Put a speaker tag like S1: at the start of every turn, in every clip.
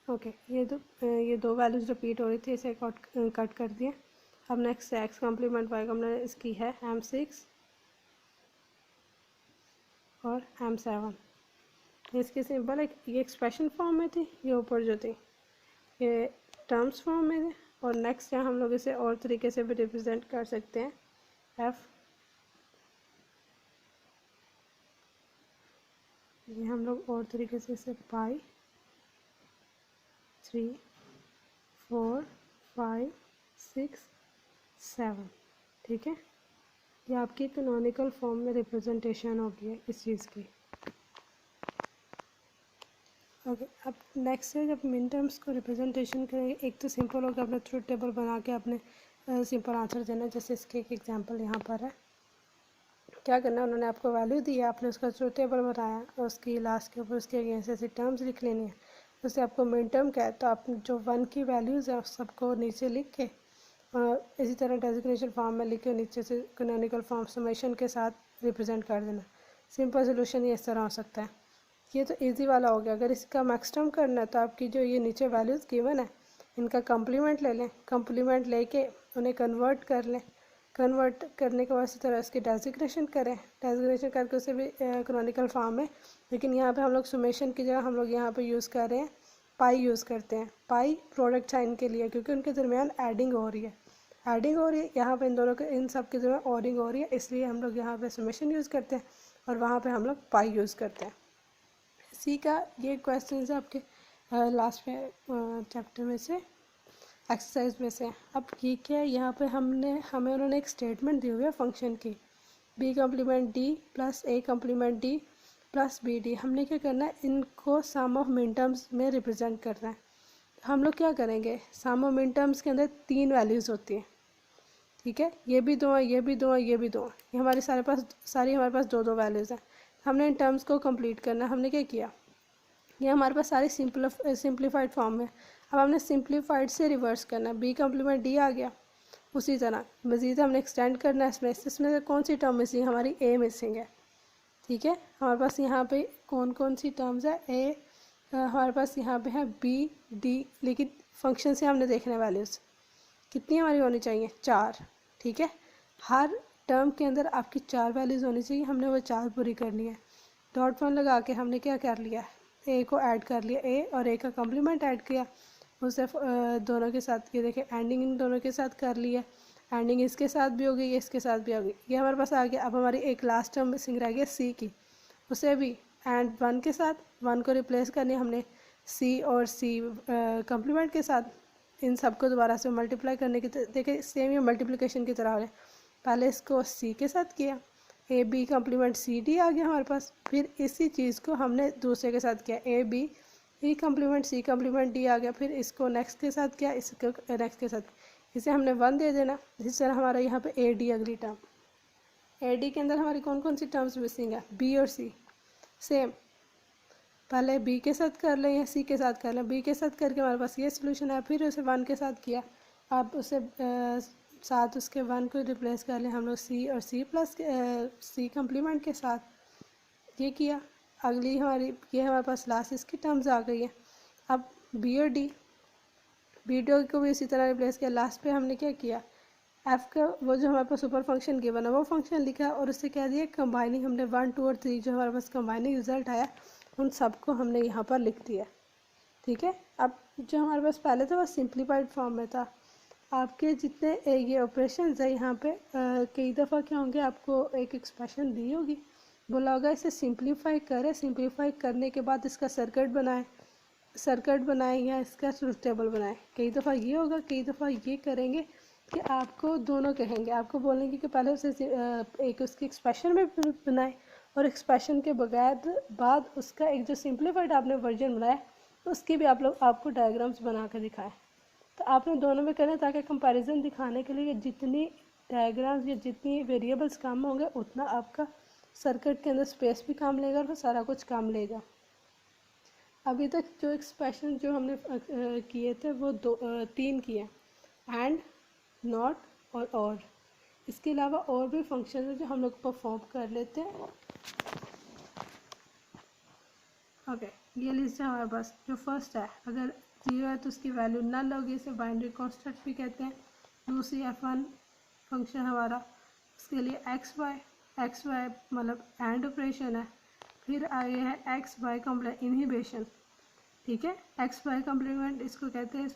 S1: Okay, ये दो values repeat हो रही थी, इसे कट कर दिए। अब next x complement y complement इसकी है M6 और M7। इसकी सिंपल एक ये एक्सप्रेशन फॉर्म में थी, ये ऊपर जो थी ये टर्म्स फॉर्म में थे। और नेक्स्ट यहाँ हम लोग इसे और तरीके से भी रिप्रेजेंट कर सकते हैं। एफ ये हम लोग और तरीके से इसे पाई 3 4 5 6 7, ठीक है। ये आपकी कैनोनिकल फॉर्म में रिप्रेजेंटेशन होगी है इस चीज़ की। ओके, अब नेक्स्ट है जब मिन टर्म्स को रिप्रेजेंटेशन करेंगे, एक तो सिंपल होगा अपने ट्रुथ टेबल बना के अपने सिंपल आंसर देना। जैसे इसके एक एग्जांपल यहाँ पर है, क्या करना है, उन्होंने आपको वैल्यू दी है, आपने उसका ट्रुथ टेबल बनाया और उसकी लास्ट के ऊपर उसके अगेंस्ट ऐसी टर्म्स लिख लेनी है। उससे आपको मिन टर्म क्या है, तो आप जो 1 की वैल्यूज़ है उस सबको नीचे लिख के इसी तरह डेजिग्नेशन फॉर्म में लिख के नीचे से कैनोनिकल फॉर्म समेशन के साथ रिप्रेजेंट कर देना। सिंपल सोल्यूशन ये इस तरह हो सकता है। ये तो इजी वाला हो गया। अगर इसका मैक्स टर्म करना है तो आपकी जो ये नीचे वैल्यूज़ गिवन है इनका कंप्लीमेंट ले लें, कंप्लीमेंट लेके उन्हें कन्वर्ट कर लें। कन्वर्ट करने के बाद इसी तरह इसकी डेजिग्नेशन करें, डेजिग्नेशन करके उसे भी कैनोनिकल फॉर्म है। लेकिन यहाँ पे हम लोग सुमेशन की जगह हम लोग यहाँ पे यूज़ कर रहे हैं पाई यूज़ करते हैं। पाई प्रोडक्ट साइन के लिए, क्योंकि उनके दरमियान एडिंग हो रही है, यहाँ पे इन दोनों के इन सब के दरमियान ऑडिंग हो रही है, इसलिए हम लोग यहाँ पे सुमेशन यूज़ करते हैं और वहाँ पे हम लोग पाई यूज़ करते हैं। सी का ये क्वेश्चन है आपके लास्ट में चैप्टर में से एक्सरसाइज में से। अब ये क्या है, यहाँ पे हमें उन्होंने एक स्टेटमेंट दी हुई है फंक्शन की, b complement d plus a complement d plus b d. हमने क्या करना है, इनको सम ऑफ मिन टर्म्स में रिप्रेजेंट करना है। हम लोग क्या करेंगे, सम ऑफ मिन टर्म्स के अंदर 3 वैल्यूज़ होती हैं, ठीक है। ये भी 2 हैं, ये भी 2 हैं, ये भी 2 हैं, ये हमारे हमारे पास 2 वैल्यूज़ हैं। हमने इन टर्म्स को कंप्लीट करना है। हमने क्या किया, ये हमारे पास सारी सिंप्लीफाइड फॉर्म में। अब हमने सिंप्लीफाइड से रिवर्स करना है, बी कम्प्लीमेंट डी आ गया। उसी तरह मज़ीद हमने एक्सटेंड करना है इसमें से कौन सी टर्म मिसिंग, हमारी ए मिसिंग है, ठीक है। हमारे पास यहाँ पे कौन कौन सी टर्म्स है, ए हमारे पास यहाँ पे है बी डी, लेकिन फंक्शन से हमने देखना है वैल्यूज़ कितनी हमारी होनी चाहिए, 4, ठीक है। हर टर्म के अंदर आपकी 4 वैल्यूज़ होनी चाहिए, हमने वो 4 पूरी करनी है। डॉट 1 लगा के हमने क्या कर लिया, ए को ऐड कर लिया, ए और ए का कम्प्लीमेंट ऐड किया, उसे दोनों के साथ ये देखें एंडिंग इन दोनों के साथ कर लिया, एंडिंग इसके साथ भी हो गई, इसके साथ भी हो गई, ये हमारे पास आ गया। अब हमारी एक लास्ट टर्म मिसिंग रह गया सी की, उसे भी एंड 1 के साथ 1 को रिप्लेस करनी हमने सी और सी कम्प्लीमेंट के साथ। इन सबको दोबारा से मल्टीप्लाई करने की देखिए सेम ये मल्टीप्लिकेशन की तरह हो रहा है। पहले इसको सी के साथ किया, A B complement C D आ गया हमारे पास, फिर इसी चीज़ को हमने दूसरे के साथ किया, A B E complement C complement D आ गया, फिर इसको नेक्स्ट के साथ किया, इसको नेक्स्ट के साथ, इसे हमने 1 दे देना। इस तरह हमारा यहाँ पे ए डी अगली टर्म, ए डी के अंदर हमारी कौन कौन सी टर्म्स मिसिंग है, बी और सी। सेम पहले बी के साथ कर लें या सी के साथ कर लें, बी के साथ करके हमारे पास ये सोल्यूशन है, फिर उसे 1 के साथ किया, अब उसे साथ उसके 1 को रिप्लेस कर लें हम लोग सी और सी प्लस सी कम्प्लीमेंट के साथ, ये किया। अगली हमारी ये हमारे पास लास्ट इसकी टर्म्स आ गई है। अब बी और डी, बी डी को भी इसी तरह रिप्लेस किया, लास्ट पे हमने क्या किया, एफ का वो जो हमारे पास सुपर फंक्शन गिवन है वो फंक्शन लिखा और उससे क्या दिया कंबाइनिंग, हमने 1 2 और 3 जो हमारे पास कंबाइनिंग रिजल्ट आया उन सबको हमने यहाँ पर लिख दिया, ठीक है। अब जो हमारे पास पहले था वो सिंप्लीफाइड फॉर्म में था। आपके जितने ये ऑपरेशन है यहाँ पे कई दफ़ा क्या होंगे, आपको एक एक्सप्रेशन दी होगी, बोला होगा इसे सिंप्लीफाई करें, सिंप्लीफाई करने के बाद इसका सर्किट बनाए या इसका ट्रुथ टेबल बनाए। कई दफ़ा ये होगा, कई दफ़ा ये करेंगे कि आपको दोनों कहेंगे, आपको बोलेंगे कि पहले उसे एक उसकी एक्सप्रेशन में बनाए और एक्सप्रेशन के बगैर बाद उसका एक जो सिंप्लीफाइड आपने वर्जन बनाया उसकी भी आपको डायग्राम्स बना कर दिखाएं। तो आपने दोनों में करें ताकि कंपैरिजन दिखाने के लिए जितनी डायग्राम्स या जितनी वेरिएबल्स काम होंगे उतना आपका सर्किट के अंदर स्पेस भी काम लेगा और सारा कुछ काम लेगा। अभी तक जो एक्सप्रेशन जो हमने किए थे वो 3 किए, एंड, नॉट और। इसके अलावा और भी फंक्शन है जो हम लोग परफॉर्म कर लेते हैं। ओके ये लिस्ट है हमारे पास। जो फर्स्ट है अगर 0 है तो उसकी वैल्यू नल होगी, इसे बाइनरी कॉन्स्टेंट भी कहते हैं। दूसरी F1 फंक्शन हमारा, उसके लिए एक्स वाई मतलब एंड ऑपरेशन है। फिर आगे है एक्स वाई कॉम्प्लेमेंट इनहिबिशन, ठीक है। एक्स वाई कॉम्प्लीमेंट इसको कहते हैं,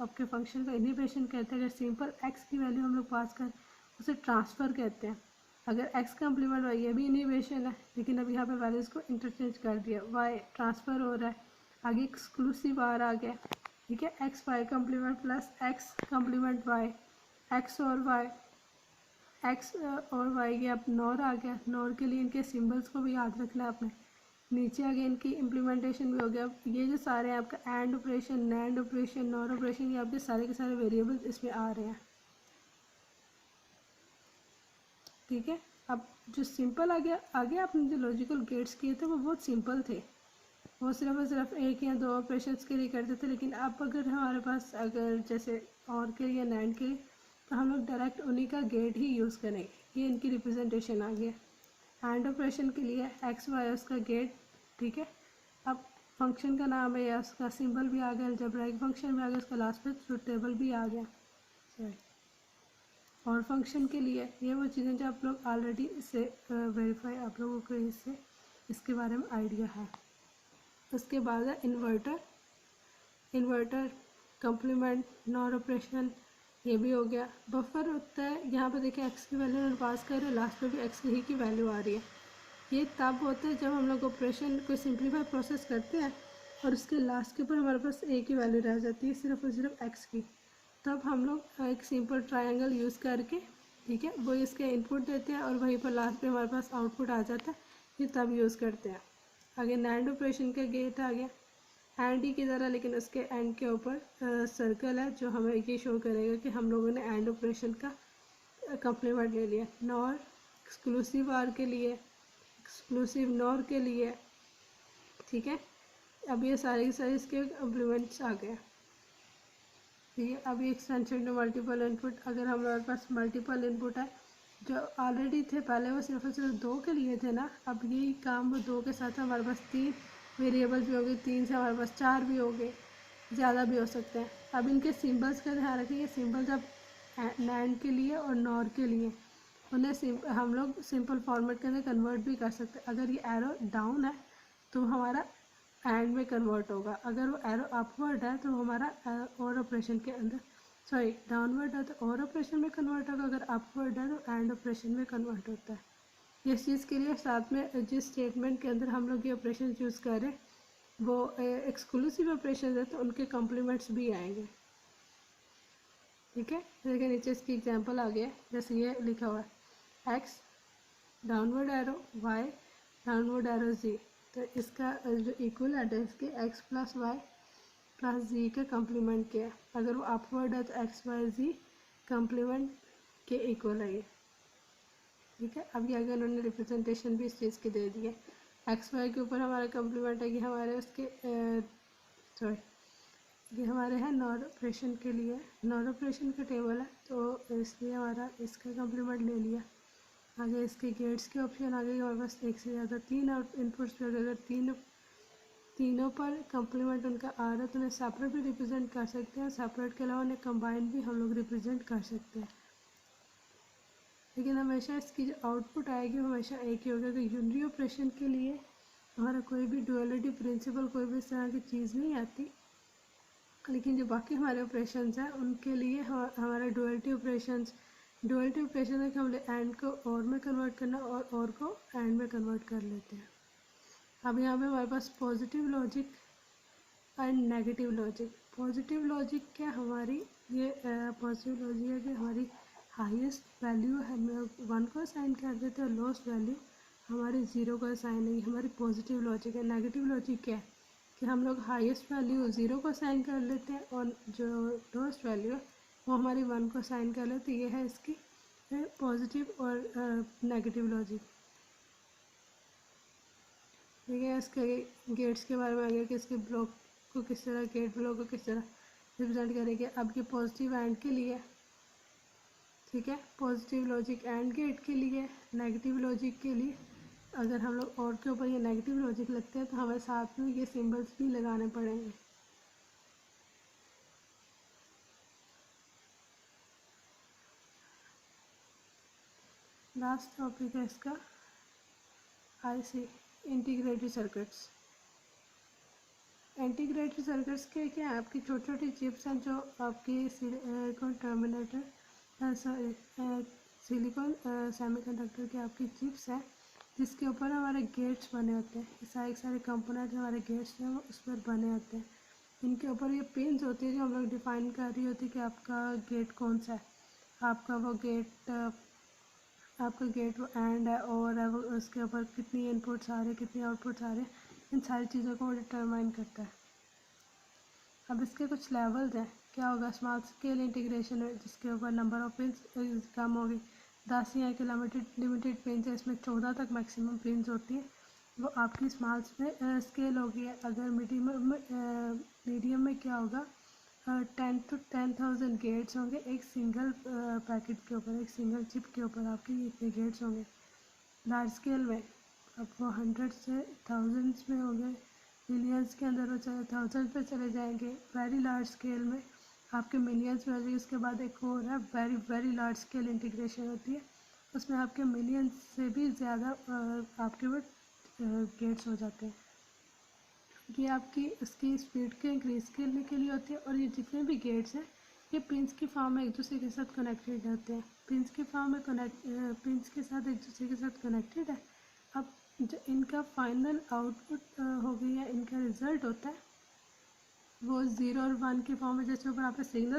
S1: आपके फंक्शन का इनहिबिशन कहते हैं। अगर सिंपल एक्स की वैल्यू हम लोग पास कर उसे ट्रांसफ़र कहते हैं। अगर एक्स कॉम्प्लीमेंट वाई ये भी इनहिबिशन है, लेकिन अब यहाँ पे वैल्यूज़ को इंटरचेंज कर दिया, वाई ट्रांसफ़र हो रहा है, आगे एक्सक्लूसिव आर आ गया, ठीक है। X y complement plus x complement y, x और वाई, एक्स और वाई के अब नॉर आ गया। नॉर के लिए इनके सिम्बल्स को भी याद रखना है आपने। नीचे आगे इनकी इम्प्लीमेंटेशन भी हो गया। ये जो सारे हैं आपका and operation, NAND operation, nor operation, ये आपके सारे के सारे वेरिएबल्स इसमें आ रहे हैं, ठीक है। अब जो सिंपल आगे आपने जो लॉजिकल गेट्स किए थे वो बहुत सिंपल थे, वो सिर्फ और सिर्फ एक या दो ऑपरेशंस के लिए करते थे। लेकिन अब अगर हमारे पास अगर जैसे और के लिए नैंड के लिए, तो हम लोग डायरेक्ट उन्हीं का गेट ही यूज़ करेंगे। ये इनकी रिप्रेजेंटेशन आ गया। एंड ऑपरेशन के लिए एक्स वाई उसका गेट, ठीक है। अब फंक्शन का नाम है या उसका सिंबल भी आ गया, अलजेब्राइक फंक्शन भी आ गया, उसका लास्ट में ट्रुथ टेबल भी आ गया। सॉरी, और फंक्शन के लिए ये वो चीज़ें जो आप लोग ऑलरेडी इससे वेरीफाई, आप लोगों को इससे इसके बारे में आइडिया है। उसके बाद है इन्वर्टर कम्प्लीमेंट, नॉर ऑपरेशन, ये भी हो गया। बफर होता है, यहाँ पे देखिए एक्स की वैल्यू हम पास कर रहे हैं, लास्ट में भी एक्स ही की वैल्यू आ रही है। ये तब होता है जब हम लोग ऑपरेशन कोई सिंप्लीफाई प्रोसेस करते हैं और उसके लास्ट के ऊपर हमारे पास ए की वैल्यू रह जाती है, सिर्फ और सिर्फ एक्स की। तब हम लोग एक सिंपल ट्रायंगल यूज़ करके, ठीक है, वो इसके इनपुट देते हैं और वहीं पर लास्ट में हमारे पास आउटपुट आ जाता है, ये तब यूज़ करते हैं। आगे नैंड ऑपरेशन का गेट आ गया, एंड ही की तरह, लेकिन उसके एंड के ऊपर सर्कल है जो हमें ये शो करेगा कि हम लोगों ने एंड ऑपरेशन का कम्प्लीमेंट ले लिया। नॉर एक्सक्लूसिव आर के लिए, एक्सक्लूसिव नॉर के लिए, ठीक है। अब ये सारे के सारे इसके कम्प्लीमेंट्स आ गए, ठीक है। अब ये एक्सटेंशन टू मल्टीपल इनपुट, अगर हमारे पास मल्टीपल इनपुट है, जो ऑलरेडी थे पहले वो सिर्फ और सिर्फ 2 के लिए थे ना, अब यही काम वो 2 के साथ हमारे पास 3 वेरिएबल भी हो गए, 3 से हमारे पास 4 भी हो गए, ज़्यादा भी हो सकते हैं। अब इनके सिंबल्स का ध्यान रखिए, सिंबल्स अब नैंड के लिए और नॉर के लिए उन्हें हम लोग सिंपल फॉर्मेट के अंदर कन्वर्ट भी कर सकते हैं। अगर ये एरो डाउन है तो हमारा एंड में कन्वर्ट होगा, अगर वो एरो अपवर्ड है तो हमारा और ऑपरेशन के अंदर, सॉरी डाउनवर्ड है तो और ऑपरेशन में कन्वर्ट होगा, अगर अपवर्ड है तो एंड ऑपरेशन में कन्वर्ट होता है। इस चीज़ के लिए साथ में जिस स्टेटमेंट के अंदर हम लोग ये ऑपरेशन यूज़ करें वो एक्सक्लूसिव ऑपरेशन है तो उनके कॉम्प्लीमेंट्स भी आएंगे, ठीक है। देखिए नीचे इसकी एग्जांपल आ गया, जैसे ये लिखा हुआ है x downward arrow, Y downward arrow जी, तो इसका जो इक्वल है इसके एक्स प्लस वाई प्लस जी का कम्प्लीमेंट किया। अगर वो अपवर्ड है तो एक्स वाई जी कम्प्लीमेंट के इक्वल है ये, ठीक है। अब ये आगे उन्होंने रिप्रेजेंटेशन भी इस चीज़ की दे दी है। एक्स वाई के ऊपर हमारा कम्प्लीमेंट है कि हमारे उसके सॉरी ये हमारे हैं नॉर ऑपरेशन के लिए, नॉर ऑपरेशन का टेबल है तो इसलिए हमारा इसका कम्प्लीमेंट ले लिया। आगे इसके गेट्स के ऑप्शन आगे हमारे पास एक से ज़्यादा 3 इनपुट्स पे, अगर तीनों पर कम्प्लीमेंट उनका आ रहा है तो उन्हें सेपरेट भी रिप्रेजेंट कर सकते हैं, सेपरेट के अलावा उन्हें कंबाइन भी हम लोग रिप्रेजेंट कर सकते हैं। लेकिन हमेशा इसकी जो आउटपुट आएगी वो हमेशा एक ही होगा कि यूनरी ऑपरेशन के लिए हमारा कोई भी डुअलिटी प्रिंसिपल, कोई भी इस तरह की चीज़ नहीं आती। लेकिन जो बाकी हमारे ऑपरेशंस हैं उनके लिए हमारा डुअलिटी ऑपरेशन है कि हम एंड को और में कन्वर्ट करना और को एंड में कन्वर्ट कर लेते हैं। अब यहाँ पे हमारे पास positive logic and negative logic. Positive logic क्या हमारी ये पॉजिटिव लॉजिक है कि हमारी हाईएस्ट वैल्यू हम 1 को असाइन कर देते हैं और लोएस्ट वैल्यू हमारी 0 को असाइन है, हमारी पॉजिटिव लॉजिक है। नेगेटिव लॉजिक क्या है कि हम लोग हाईएस्ट वैल्यू 0 को असाइन कर लेते हैं और जो लोएस्ट वैल्यू है वो हमारी 1 को असाइन कर लेते हैं। ये है इसकी पॉजिटिव और नेगेटिव लॉजिक, ठीक है। इसके गेट्स के बारे में आगे कि इसके ब्लॉक को किस तरह, गेट ब्लॉक को किस तरह रिप्रेजेंट करेंगे। अब ये पॉजिटिव एंड के लिए, ठीक है, पॉजिटिव लॉजिक एंड गेट के लिए, नेगेटिव लॉजिक के लिए अगर हम लोग और के ऊपर ये नेगेटिव लॉजिक लगते हैं तो हमें साथ में ये सिंबल्स भी लगाने पड़ेंगे। लास्ट टॉपिक है इसका IC integrated circuits. Integrated circuits के क्या है, आपकी छोटी छोटी चिप्स हैं जो आपकी सिलिकॉन टर्मिनेटर सिलिकॉन सेमीकंडक्टर की आपकी चिप्स है जिसके ऊपर हमारे गेट्स बने होते हैं। ये सारे कंपोनेंट हमारे गेट्स हैं वो उस पर बने होते हैं। इनके ऊपर ये पिन्स होती है जो हम लोग डिफाइन कर रही होती है कि आपका गेट कौन सा है। आपका वो एंड है और है वो, उसके ऊपर कितनी इनपुट्स आ रहे कितनी आउटपुट्स आ रहे, इन सारी चीज़ों को वो डिटरमाइन करता है। अब इसके कुछ लेवल्स हैं। क्या होगा, स्मॉल स्केल इंटीग्रेशन है जिसके ऊपर नंबर ऑफ पिन्स कम होगी। 10 या कि लिमिटेड पिन्स है, इसमें 14 तक मैक्सिमम पिन्स होती है, वो आपकी स्मॉल स्केल होगी। अगर मीडियम में क्या होगा, 10 to 10,000 गेट्स होंगे एक सिंगल पैकेट के ऊपर, एक सिंगल चिप के ऊपर आपके इतने गेट्स होंगे। लार्ज स्केल में अब वो 100 से थाउजेंड्स में होंगे, मिलियंस के अंदर वो चले थाउजेंड पे चले जाएंगे। वेरी लार्ज स्केल में आपके मिलियंस में हो जाएगी। उसके बाद एक और है very very large scale integration होती है, उसमें आपके मिलियंस से भी ज़्यादा आपके वो गेट्स हो जाते हैं। ये आपकी उसकी स्पीड के इंक्रीज करने के लिए होती है। और ये जितने भी गेट्स हैं ये पिंस की फॉर्म में एक दूसरे के साथ कनेक्टेड होते हैं। पिंस की फॉर्म में पिंस के साथ एक दूसरे के साथ कनेक्टेड है। अब जो इनका फाइनल आउटपुट हो गई है, इनका रिजल्ट होता है वो 0 और 1 की फॉर्म में। जैसे ऊपर आपने सिग्नल